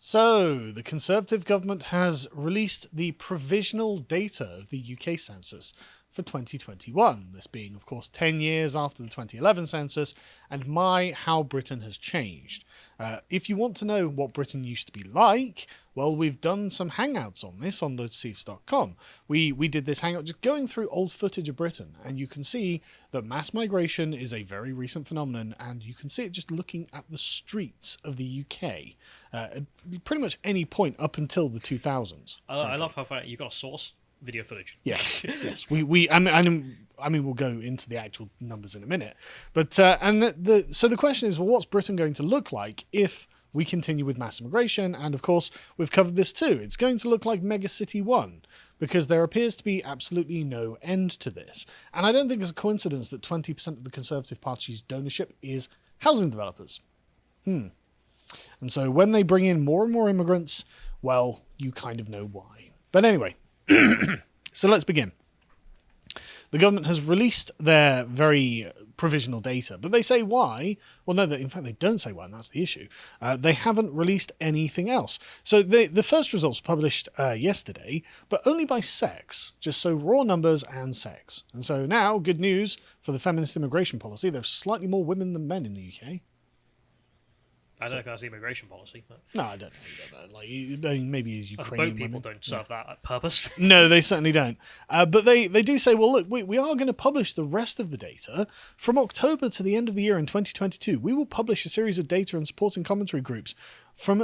So, the Conservative government has released the provisional data of the UK census for 2021, this being, of course, 10 years after the 2011 census, and how Britain has changed. If you want to know what Britain used to be like, well, we've done some hangouts on this on lotus.com. We did this hangout just going through old footage of Britain, and you can see that mass migration is a very recent phenomenon, and you can see it just looking at the streets of the UK, at pretty much any point up until the 2000s. I love how far you got a source. Video footage. Yes, yes. I mean, we'll go into the actual numbers in a minute, but so the question is, well, what's Britain going to look like if we continue with mass immigration? And of course, we've covered this too. It's going to look like Megacity 1, because there appears to be absolutely no end to this. And I don't think it's a coincidence that 20% of the Conservative Party's donorship is housing developers. And so when they bring in more and more immigrants, well, you kind of know why. But anyway. So let's begin. The government has released their very provisional data, but they say why. Well, no, in fact, they don't say why, and that's the issue. They haven't released anything else. So the first results were published yesterday, but only by sex, just so raw numbers and sex. And so now, good news for the feminist immigration policy, there's slightly more women than men in the UK. I don't think that's the immigration policy. But... No, I don't know that. Like, maybe as Ukrainian boat people don't serve that purpose. No, they certainly don't. But they do say, well, look, we are going to publish the rest of the data from October to the end of the year in 2022. We will publish a series of data and supporting commentary groups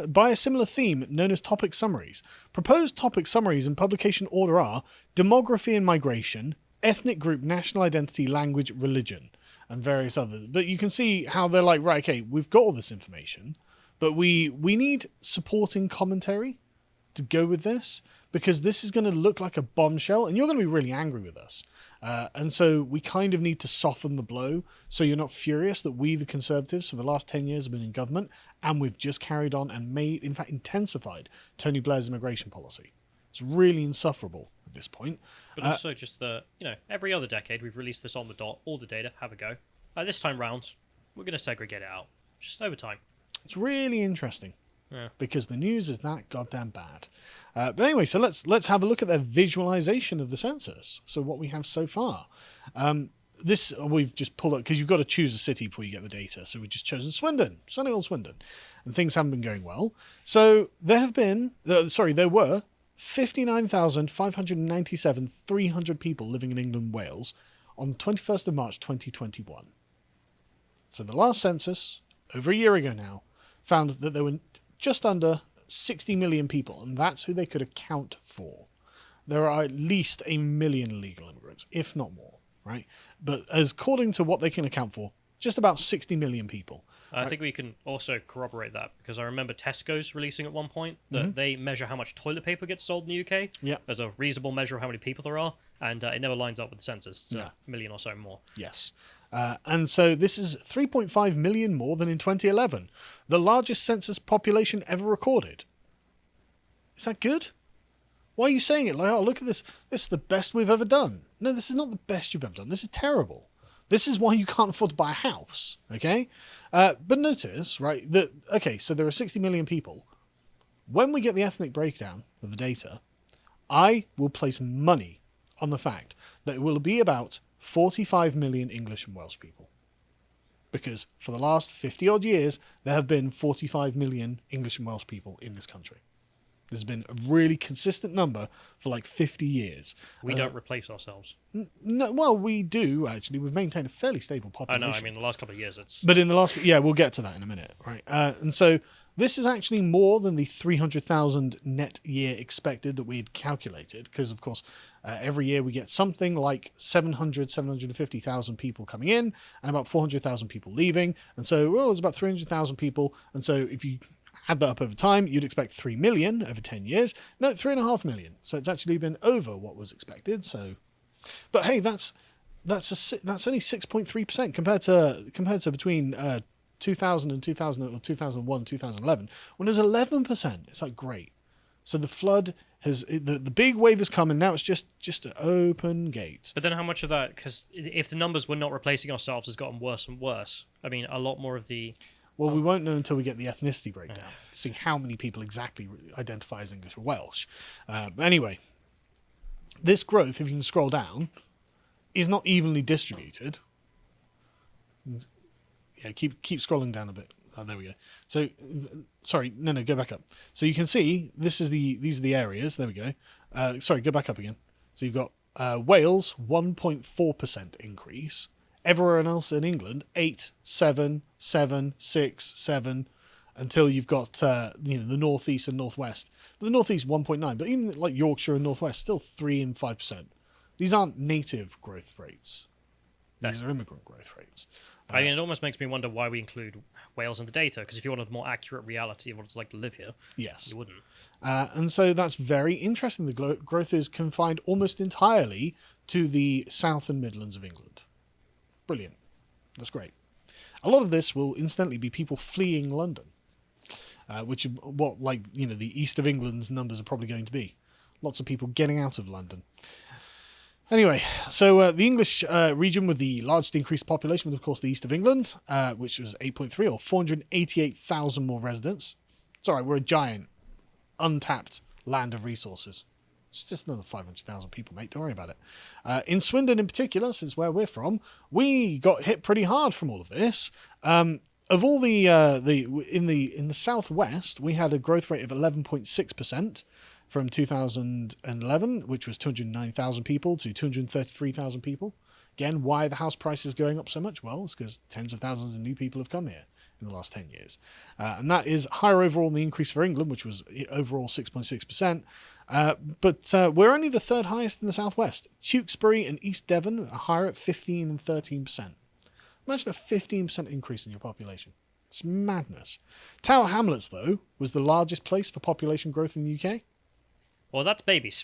by a similar theme known as topic summaries. Proposed topic summaries in publication order are demography and migration, ethnic group, national identity, language, religion, and various others. But you can see how they're like, right, okay, we've got all this information, but we need supporting commentary to go with this, because this is going to look like a bombshell, and you're going to be really angry with us. And so we kind of need to soften the blow, so you're not furious that we, the Conservatives, for the last 10 years have been in government, and we've just carried on and in fact, intensified Tony Blair's immigration policy. It's really insufferable at this point. But also just every other decade we've released this on the dot, all the data, have a go. This time round, we're going to segregate it out, just over time. It's really interesting. Yeah. Because the news is that goddamn bad. But anyway, so let's have a look at their visualization of the census. So what we have so far. This we've just pulled up, because you've got to choose a city before you get the data. So we've just chosen Swindon, sunny old Swindon. And things haven't been going well. So there were 59,597 300 people living in England and Wales on the 21st of March 2021. So the last census, over a year ago now, found that there were just under 60 million people, and that's who they could account for. There are at least 1 million illegal immigrants, if not more, right? But as according to what they can account for, just about 60 million people. I think we can also corroborate that, because I remember Tesco's releasing at one point that they measure how much toilet paper gets sold in the UK. Yeah. There's a reasonable measure of how many people there are, and it never lines up with the census. It's a million or so more. Yes. And so this is 3.5 million more than in 2011, the largest census population ever recorded. Is that good? Why are you saying it like, oh, look at this. This is the best we've ever done. No, this is not the best you've ever done. This is terrible. This is why you can't afford to buy a house, okay? But notice, right, so there are 60 million people. When we get the ethnic breakdown of the data, I will place money on the fact that it will be about 45 million English and Welsh people. Because for the last 50-odd years, there have been 45 million English and Welsh people in this country. This has been a really consistent number for like 50 years. We don't replace ourselves. No, well, we do, actually. We've maintained a fairly stable population. I know, I mean, the last couple of years it's... But in the last... Yeah, we'll get to that in a minute, right? And so this is actually more than the 300,000 net year expected that we had calculated, because, of course, every year we get something like 750,000 people coming in and about 400,000 people leaving. And so, it's about 300,000 people. And so if you... add that up over time, you'd expect 3 million over 10 years. No, 3.5 million. So it's actually been over what was expected. So, but hey, that's only 6.3% compared to between 2000 and 2001, 2011, when it was 11%. It's like great. So the flood has the big wave has come, and now it's just an open gate. But then how much of that? Because if the numbers were not replacing ourselves, has gotten worse and worse. I mean, a lot more of the Well, we won't know until we get the ethnicity breakdown to see how many people exactly identify as English or Welsh. But anyway, this growth, if you can scroll down, is not evenly distributed. Yeah, keep scrolling down a bit. Oh, there we go. So, sorry, no, go back up. So you can see these are the areas. There we go. Sorry, go back up again. So you've got Wales 1.4% increase. Everywhere else in England 8, 7, 7, 6, 7, until you've got the northeast and northwest. But the northeast 1.9, but even like Yorkshire and northwest still 3 and 5%. These aren't native growth rates. These are immigrant growth rates. I mean, it almost makes me wonder why we include Wales in the data, because if you wanted a more accurate reality of what it's like to live here, yes, you wouldn't. And so that's very interesting. The growth is confined almost entirely to the south and Midlands of England. Brilliant. That's great. A lot of this will incidentally be people fleeing London, which is what, the east of England's numbers are probably going to be. Lots of people getting out of London. Anyway, so the English region with the largest increased population was, of course, the east of England, which was 8.3 or 488,000 more residents. It's all right, we're a giant, untapped land of resources. It's just another 500,000 people, mate. Don't worry about it. In Swindon, in particular, since where we're from, we got hit pretty hard from all of this. Of all in the southwest, we had a growth rate of 11.6%. From 2011, which was 209,000 people, to 233,000 people. Again, why are the house prices going up so much? Well, it's because tens of thousands of new people have come here in the last 10 years. And that is higher overall than the increase for England, which was overall 6.6%. But we're only the third highest in the southwest. Tewkesbury and East Devon are higher at 15 and 13%. Imagine a 15% increase in your population. It's madness. Tower Hamlets, though, was the largest place for population growth in the UK. Well, that's babies.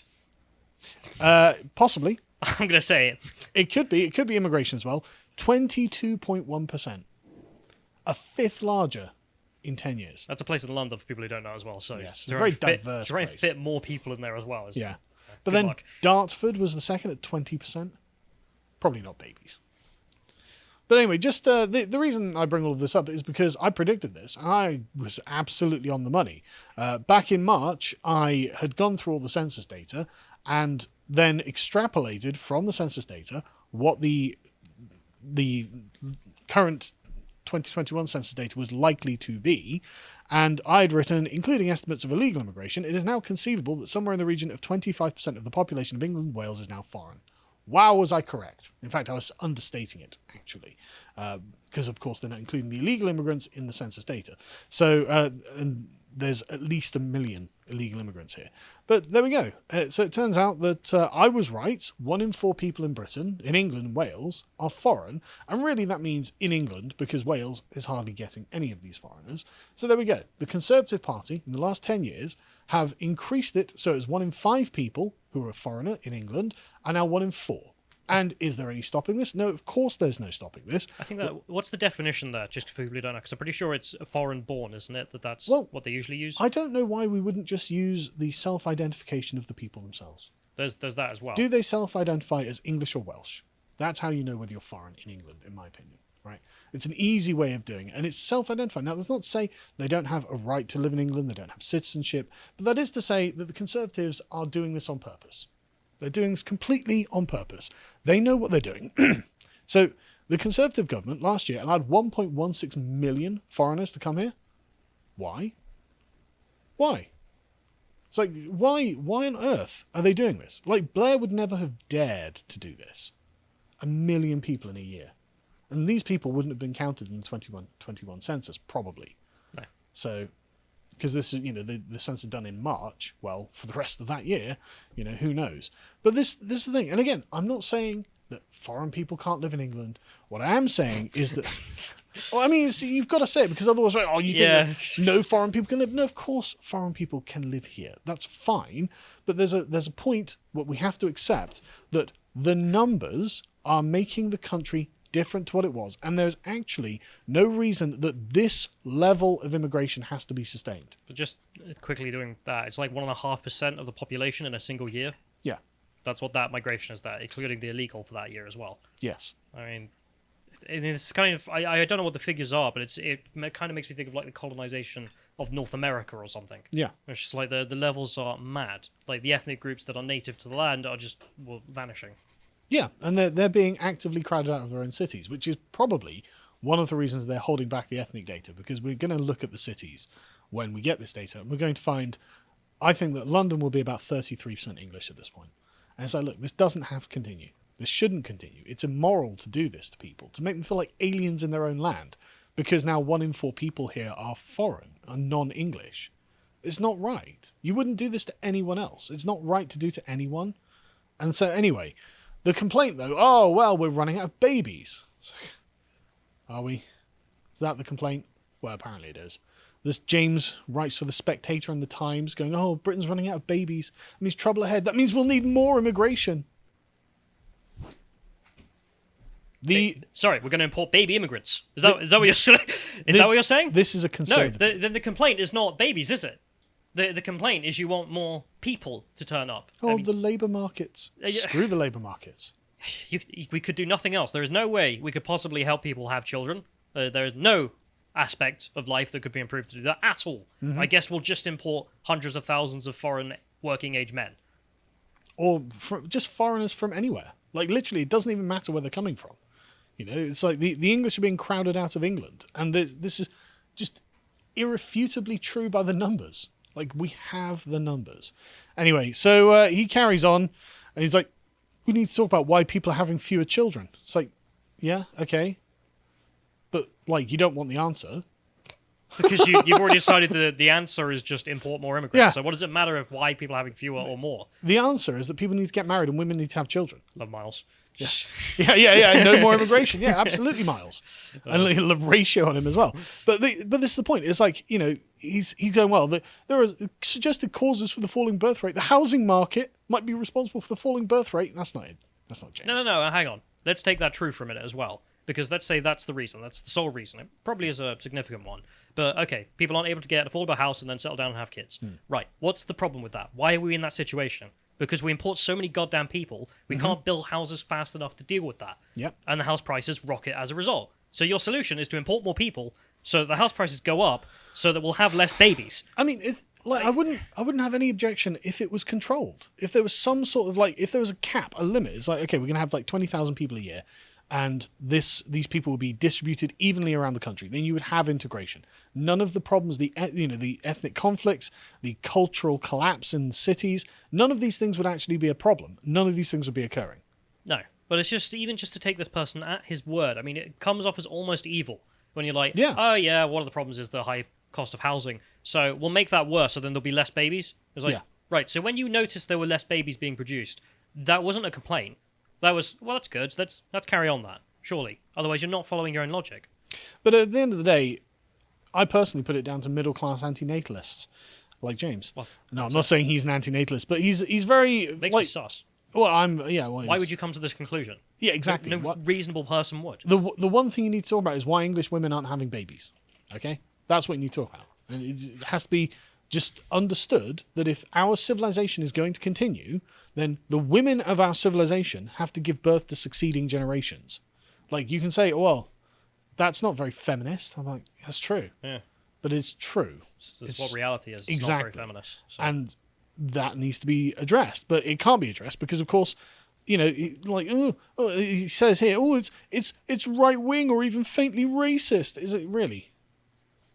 Possibly. I'm going to say it. It could be immigration as well. 22.1%. A fifth larger in 10 years. That's a place in London for people who don't know as well. So yes, it's a very diverse to try and place. fit more people in there as well. Yeah. But then luck. Dartford was the second at 20%. Probably not babies. But anyway, just the reason I bring all of this up is because I predicted this, and I was absolutely on the money. Back in March, I had gone through all the census data and then extrapolated from the census data what the current 2021 census data was likely to be, and I'd written, including estimates of illegal immigration, it is now conceivable that somewhere in the region of 25% of the population of England and Wales is now foreign. Wow, was I correct. In fact, I was understating it, actually, because, of course, they're not including the illegal immigrants in the census data. So, and there's at least 1 million illegal immigrants here. But there we go. So it turns out that I was right. 1 in 4 people in Britain, in England and Wales, are foreign. And really that means in England, because Wales is hardly getting any of these foreigners. So there we go. The Conservative Party, in the last 10 years, have increased it so it's 1 in 5 people who are a foreigner in England, and now 1 in 4. And is there any stopping this? No, of course there's no stopping this. I think that, what's the definition there, just for people who don't know? Because I'm pretty sure it's foreign born, isn't it? That's what they usually use? I don't know why we wouldn't just use the self-identification of the people themselves. There's that as well. Do they self-identify as English or Welsh? That's how you know whether you're foreign in England, in my opinion. Right? It's an easy way of doing it, and it's self-identifying. Now, that's not to say they don't have a right to live in England, they don't have citizenship, but that is to say that the Conservatives are doing this on purpose. They're doing this completely on purpose. They know what they're doing. So the Conservative government last year allowed 1.16 million foreigners to come here. Why? Why? It's like, why on earth are they doing this? Like, Blair would never have dared to do this. 1 million people in a year. And these people wouldn't have been counted in the 21 census, probably. No. So, because this is, the census done in March, well, for the rest of that year, who knows? But this is the thing. And again, I'm not saying that foreign people can't live in England. What I am saying is that, well, I mean, you've got to say it, because otherwise, you think that no foreign people can live? No, of course foreign people can live here. That's fine. But there's a point what we have to accept, that the numbers are making the country different to what it was, and there's actually no reason that this level of immigration has to be sustained. But just quickly doing that, it's like 1.5% of the population in a single year. Yeah. That's what that migration is, that excluding the illegal for that year as well. Yes. I mean, And it's kind of I don't know what the figures are, but it kind of makes me think of like the colonization of North America or something. Yeah. It's just like the levels are mad. Like the ethnic groups that are native to the land are just vanishing. Yeah, and they're being actively crowded out of their own cities, which is probably one of the reasons they're holding back the ethnic data, because we're going to look at the cities when we get this data, and we're going to find, I think that London will be about 33% English at this point. And it's like, look, this doesn't have to continue. This shouldn't continue. It's immoral to do this to people, to make them feel like aliens in their own land, because now 1 in 4 people here are foreign, are non-English. It's not right. You wouldn't do this to anyone else. It's not right to do to anyone. And so anyway, the complaint though, oh, well, we're running out of babies. Are we? Is that the complaint? Well, apparently it is. This James writes for The Spectator and The Times going, oh, Britain's running out of babies. That means trouble ahead. That means we'll need more immigration. Sorry, we're going to import baby immigrants. Is that what you're saying? That what you're saying? This is a conservative. No, the complaint is not babies, is it? The complaint is you want more people to turn up. Oh, the labour markets. Screw the labour markets. We could do nothing else. There is no way we could possibly help people have children. There is no aspect of life that could be improved to do that at all. I guess we'll just import hundreds of thousands of foreign working age men. Or just foreigners from anywhere. Like, literally, it doesn't even matter where they're coming from. You know, it's like the English are being crowded out of England. And this is just irrefutably true by the numbers. Like, we have the numbers. Anyway, so he carries on, and he's like, we need to talk about why people are having fewer children. It's like, yeah, okay. But, like, you don't want the answer. Because you've already decided that the answer is just import more immigrants. Yeah. So what does it matter if why people are having fewer or more? The answer is that people need to get married and women need to have children. Love Miles. Yeah. No more immigration. Yeah, absolutely, Miles. And a ratio on him as well. But this is the point. It's like, you know, he's going, well, there are suggested causes for the falling birth rate. The housing market might be responsible for the falling birth rate. That's not it. That's not James. No, hang on. Let's take that true for a minute as well. Because let's say that's the reason. That's the sole reason. It probably is a significant one. But, okay, people aren't able to get an affordable house and then settle down and have kids. Right. What's the problem with that? Why are we in that situation? Because we import so many goddamn people, we can't build houses fast enough to deal with that. Yep. And the house prices rocket as a result. So your solution is to import more people so that the house prices go up so that we'll have less babies. I mean, I wouldn't have any objection if it was controlled. If there was some sort of, like, if there was a cap, a limit. It's like, okay, we're going to have like 20,000 people a year, and these people will be distributed evenly around the country. Then you would have integration. None of the problems, the ethnic conflicts, the cultural collapse in cities, none of these things would actually be a problem. None of these things would be occurring. No, but it's just, even just to take this person at his word, I mean, it comes off as almost evil when you're like, oh yeah, one of the problems is the high cost of housing, so we'll make that worse, so then there'll be less babies. It's like, right, so when you noticed there were less babies being produced, that wasn't a complaint. That was, well, that's good. Let's carry on that, surely. Otherwise, you're not following your own logic. But at the end of the day, I personally put it down to middle-class antinatalists, like James. Well, no, I'm not saying he's an antinatalist, but he's very... Makes me sus. Well, Well, why would you come to this conclusion? Yeah, exactly. No reasonable person would. The one thing you need to talk about is why English women aren't having babies. Okay? That's what you need to talk about. And it has to be just understood that if our civilization is going to continue, then the women of our civilization have to give birth to succeeding generations. Like, you can say, well, that's not very feminist. I'm like, that's true. Yeah. But it's true. That's what reality is. It's exactly. not very feminist. So. And that needs to be addressed. But it can't be addressed because, of course, you know, he says here, it's right-wing or even faintly racist. Is it really?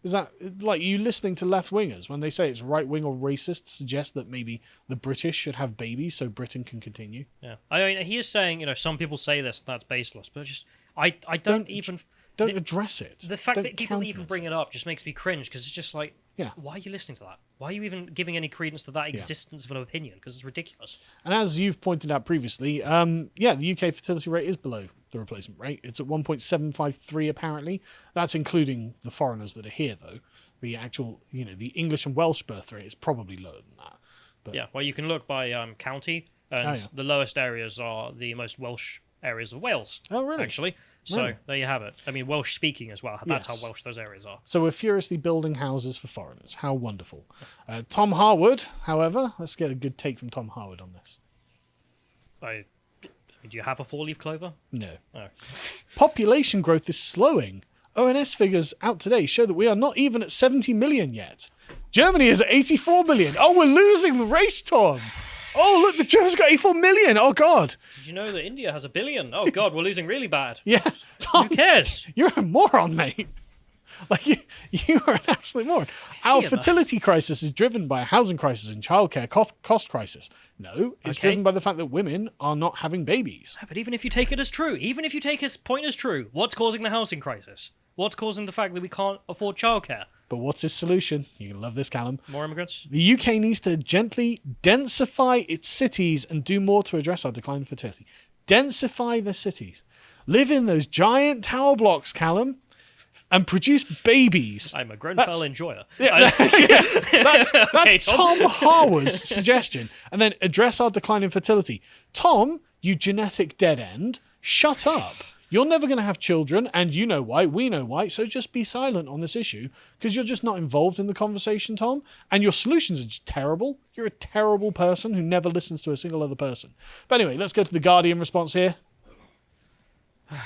Is that, like, you listening to left-wingers when they say it's right-wing or racist suggest that maybe the British should have babies so Britain can continue? Yeah. I mean, he is saying, you know, some people say this, that's baseless, but just, I don't even... Don't address it. The fact that people even bring it up just makes me cringe, because it's just like, yeah. Why are you listening to that? Why are you even giving any credence to that existence of an opinion? Because it's ridiculous. And as you've pointed out previously, the UK fertility rate is below the replacement rate. It's at 1.753 apparently. That's including the foreigners that are here, though. The actual, you know, the English and Welsh birth rate is probably lower than that. But, yeah, well, you can look by county, and the lowest areas are the most Welsh areas of Wales. Oh, really? Actually. So there you have it. I mean, Welsh speaking as well. That's how Welsh those areas are. So we're furiously building houses for foreigners. How wonderful. Tom Harwood, however, let's get a good take from Tom Harwood on this. Do you have a 4-leaf clover? No. Oh. Population growth is slowing. ONS figures out today show that we are not even at 70 million yet. Germany is at 84 million. Oh, we're losing the race, Tom. Oh, look, the Germans got 84 million. Oh, God. Did you know that India has 1 billion? Oh, God, we're losing really bad. Yeah. Tom, who cares? You're a moron, mate. Like, you are an absolute moron. Our fertility crisis is driven by a housing crisis and childcare cost crisis. No, it's driven by the fact that women are not having babies. But even if you take it as true, even if you take his point as true, what's causing the housing crisis? What's causing the fact that we can't afford childcare? But what's his solution? You're going to love this, Callum. More immigrants? The UK needs to gently densify its cities and do more to address our decline in fertility. Densify the cities. Live in those giant tower blocks, Callum, and produce babies. I'm a Grenfell enjoyer. Yeah, that's Tom Harwood's suggestion. And then address our decline in fertility. Tom, you genetic dead end, shut up. You're never going to have children, and you know why, we know why, so just be silent on this issue, because you're just not involved in the conversation, Tom, and your solutions are just terrible. You're a terrible person who never listens to a single other person. But anyway, let's go to the Guardian response here. And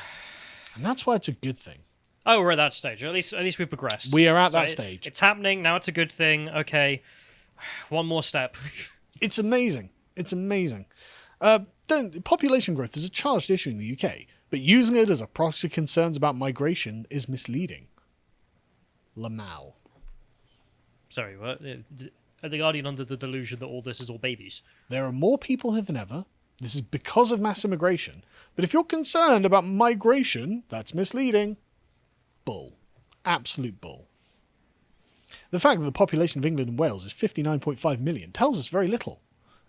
that's why it's a good thing. Oh, we're at that stage. At least we've progressed. We are at that stage. It's happening, now it's a good thing. Okay, one more step. It's amazing. It's amazing. Then population growth is a charged issue in the UK. But using it as a proxy concerns about migration is misleading. Lamau. Sorry, what? Are the Guardian under the delusion that all this is all babies? There are more people here than ever. This is because of mass immigration. But if you're concerned about migration, that's misleading. Bull. Absolute bull. The fact that the population of England and Wales is 59.5 million tells us very little.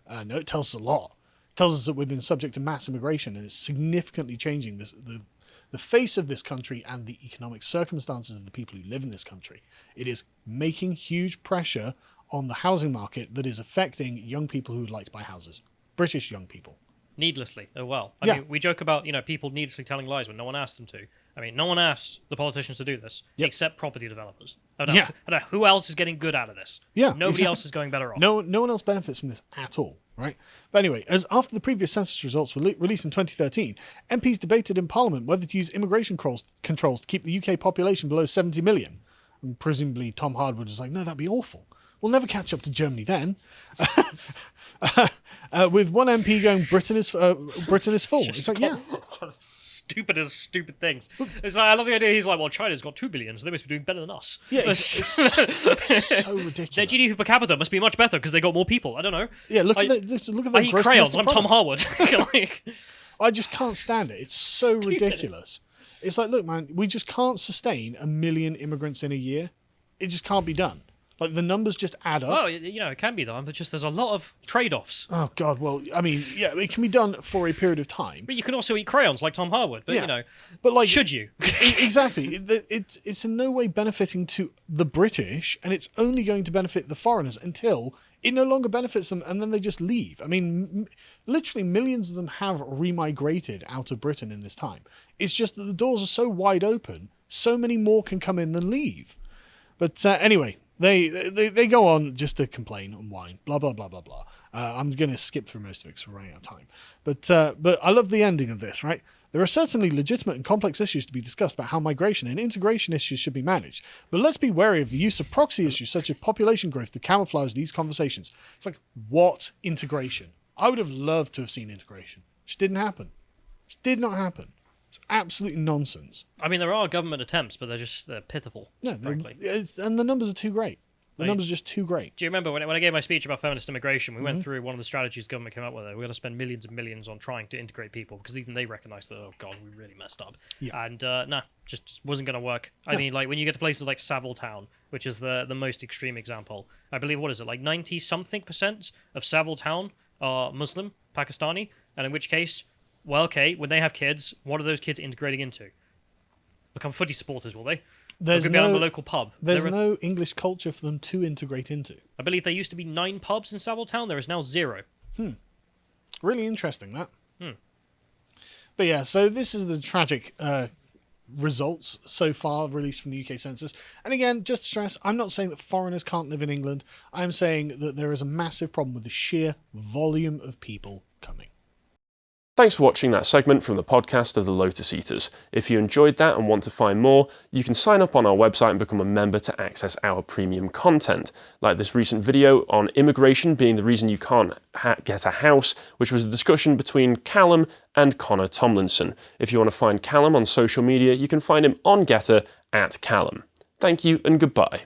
No, it tells us a lot. Tells us that we've been subject to mass immigration and it's significantly changing the face of this country and the economic circumstances of the people who live in this country. It is making huge pressure on the housing market that is affecting young people who would like to buy houses. British young people. Needlessly, I mean, we joke about, people needlessly telling lies when no one asked them to. I mean, no one asked the politicians to do this, except property developers. I don't know who else is getting good out of this. Yeah, Nobody else is going better off. No one else benefits from this at all. Right? But anyway, as after the previous census results were released in 2013, MPs debated in Parliament whether to use immigration controls to keep the UK population below 70 million. And presumably Tom Harwood was like, no, that'd be awful. We'll never catch up to Germany then. With one MP going, Britain is full. It's like, yeah. Stupid things. It's like, I love the idea. He's like, well, China's got 2 billion, so they must be doing better than us. Yeah, it's so ridiculous. Their GDP per capita must be much better because they got more people. I don't know. Yeah, look at the I eat crayons. I'm Tom Harwood. I just can't stand it. It's so ridiculous. It's like, look, man, we just can't sustain 1 million immigrants in a year. It just can't be done. Like, the numbers just add up. Well, it can be done, but just there's a lot of trade-offs. Oh, God. Well, I mean, yeah, it can be done for a period of time. But you can also eat crayons like Tom Harwood. But, but like, should you? Exactly. It's in no way benefiting to the British, and it's only going to benefit the foreigners until it no longer benefits them, and then they just leave. I mean, literally millions of them have remigrated out of Britain in this time. It's just that the doors are so wide open, so many more can come in than leave. But anyway... They go on just to complain and whine, blah, blah, blah, blah, blah. I'm going to skip through most of it because we're running out of time. But I love the ending of this, right? There are certainly legitimate and complex issues to be discussed about how migration and integration issues should be managed. But let's be wary of the use of proxy issues such as population growth to camouflage these conversations. It's like, what integration? I would have loved to have seen integration. It just didn't happen. It just did not happen. It's absolutely nonsense. I mean, there are government attempts, but they're pitiful, frankly. And the numbers are too great. The numbers are just too great. Do you remember when I gave my speech about feminist immigration, we went through one of the strategies the government came up with. We're going to spend millions and millions on trying to integrate people because even they recognize that, oh, God, we really messed up. Yeah. And, just wasn't going to work. I mean, like, when you get to places like Savile Town, which is the most extreme example, I believe, 90-something% of Savile Town are Muslim, Pakistani, and in which case... Well, okay, when they have kids, what are those kids integrating into? Become footy supporters, will they? They're going to be out in the local pub. There's no English culture for them to integrate into. I believe there used to be 9 pubs in Savile Town. There is now 0. Really interesting, that. But yeah, so this is the tragic results so far released from the UK Census. And again, just to stress, I'm not saying that foreigners can't live in England. I'm saying that there is a massive problem with the sheer volume of people coming. Thanks for watching that segment from the podcast of the Lotus Eaters. If you enjoyed that and want to find more, you can sign up on our website and become a member to access our premium content, like this recent video on immigration being the reason you can't get a house, which was a discussion between Callum and Connor Tomlinson. If you want to find Callum on social media, you can find him on Getter @Callum. Thank you and goodbye.